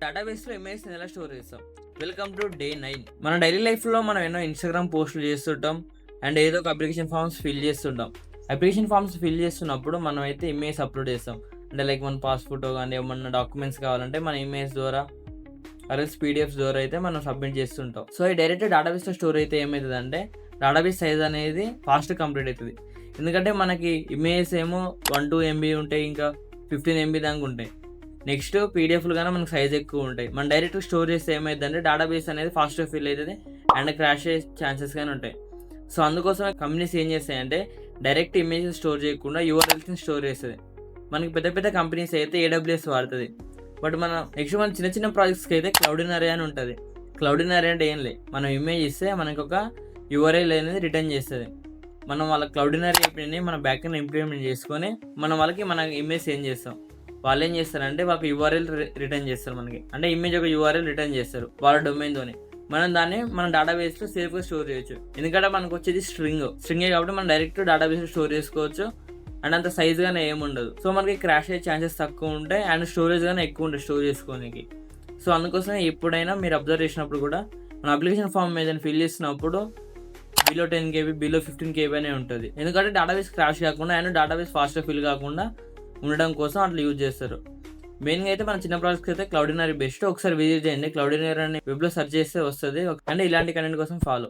డేటాబేస్లో ఇమేజ్ ఎలా స్టోర్ చేస్తాం. Welcome to day 9. మన డైలీ లైఫ్లో మనం ఎన్నో ఇన్స్టాగ్రామ్ పోస్టులు చేస్తుంటాం అండ్ ఏదో ఒక అప్లికేషన్ ఫామ్స్ ఫిల్ చేస్తుంటాం. అప్లికేషన్ ఫామ్స్ ఫిల్ చేస్తున్నప్పుడు మనం అయితే ఇమేజ్ అప్లోడ్ చేస్తాం. అంటే లైక్ మన పాస్పోర్టో కానీ ఏమన్నా డాక్యుమెంట్స్ కావాలంటే మన ఇమేజ్ ద్వారా అరెస్ పీడిఎఫ్స్ ద్వారా అయితే మనం సబ్మిట్ చేస్తుంటాం. సో ఈ డైరెక్ట్ డేటాబేస్లో స్టోర్ అయితే ఏమవుతుందంటే డేటాబేస్ సైజ్ అనేది ఫాస్ట్ కంప్లీట్ అవుతుంది. ఎందుకంటే మనకి ఇమేజ్ ఏమో 1-2 MB ఉంటాయి, ఇంకా 15 MB దాకా ఉంటాయి. నెక్స్ట్ పీడిఎఫ్లు కానీ మనకు సైజ్ ఎక్కువ ఉంటాయి. మనం డైరెక్ట్ స్టోర్ చేస్తే ఏమైందంటే డేటాబేస్ అనేది ఫాస్ట్గా ఫిల్ అవుతుంది అండ్ క్రాష్ అయ్యే ఛాన్సెస్ కానీ ఉంటాయి. సో అందుకోసమే కంపెనీస్ ఏం చేస్తాయంటే డైరెక్ట్ ఇమేజెస్ స్టోర్ చేయకుండా యూఆర్ఎల్స్ని స్టోర్ చేస్తుంది. మనకి పెద్ద పెద్ద కంపెనీస్ అయితే AWS వాడుతుంది. బట్ మన చిన్న చిన్న ప్రాజెక్ట్స్కి అయితే క్లౌడినరీ అని ఉంటుంది. క్లౌడినరీ అంటే ఏం లేదు, మనం ఇమేజ్ ఇస్తే మనకు ఒక URL అనేది రిటర్న్ చేస్తుంది. మనం వాళ్ళ క్లౌడినరీ యాప్ని మన బ్యాక్ఎండ్ ఇంప్లిమెంట్ చేసుకొని మనం వాళ్ళకి మన ఇమేజ్ సెండ్ చేస్తాం. వాళ్ళు ఏం చేస్తారంటే వాళ్ళకి URL రిటర్న్ చేస్తారు మనకి. అంటే ఇమేజ్ ఒక URL రిటర్న్ చేస్తారు వాళ్ళ డొమైన్తోని. మనం దాన్ని మన డేటాబేస్లో సేఫ్గా స్టోర్ చేయొచ్చు. ఎందుకంటే మనకు వచ్చేది స్ట్రింగే కాబట్టి మనం డైరెక్ట్ డేటాబేస్లో స్టోర్ చేసుకోవచ్చు అండ్ అంత సైజ్ గానే ఏముండదు. సో మనకి క్రాష్ అయ్యే ఛాన్సెస్ తక్కువ ఉంటాయి అండ్ స్టోరేజ్ గానే ఎక్కువ ఉంటుంది స్టోర్ చేసుకోనికి. సో అందుకోసమే ఎప్పుడైనా మీరు అబ్జర్వ్ చేసినప్పుడు కూడా మన అప్లికేషన్ ఫామ్ ఏదైనా ఫిల్ చేసినప్పుడు బిలో 10 KB బిలో 15 KB అనే ఉంటుంది. ఎందుకంటే డేటాబేస్ క్రాష్ కాకుండా అండ్ డేటాబేస్ ఫాస్ట్గా ఫిల్ కాకుండా ఉండడం కోసం అట్లా యూజ్ చేస్తారు. మెయిన్గా అయితే మన చిన్న ప్రాజెక్ట్స్ అయితే క్లౌడినరీ బెస్ట్. ఒకసారి విజిట్ చేయండి. క్లౌడినరీ అని వెబ్లో సెర్చ్ చేస్తే వస్తుంది. అండ్ ఇలాంటి కంటెంట్ కోసం ఫాలో.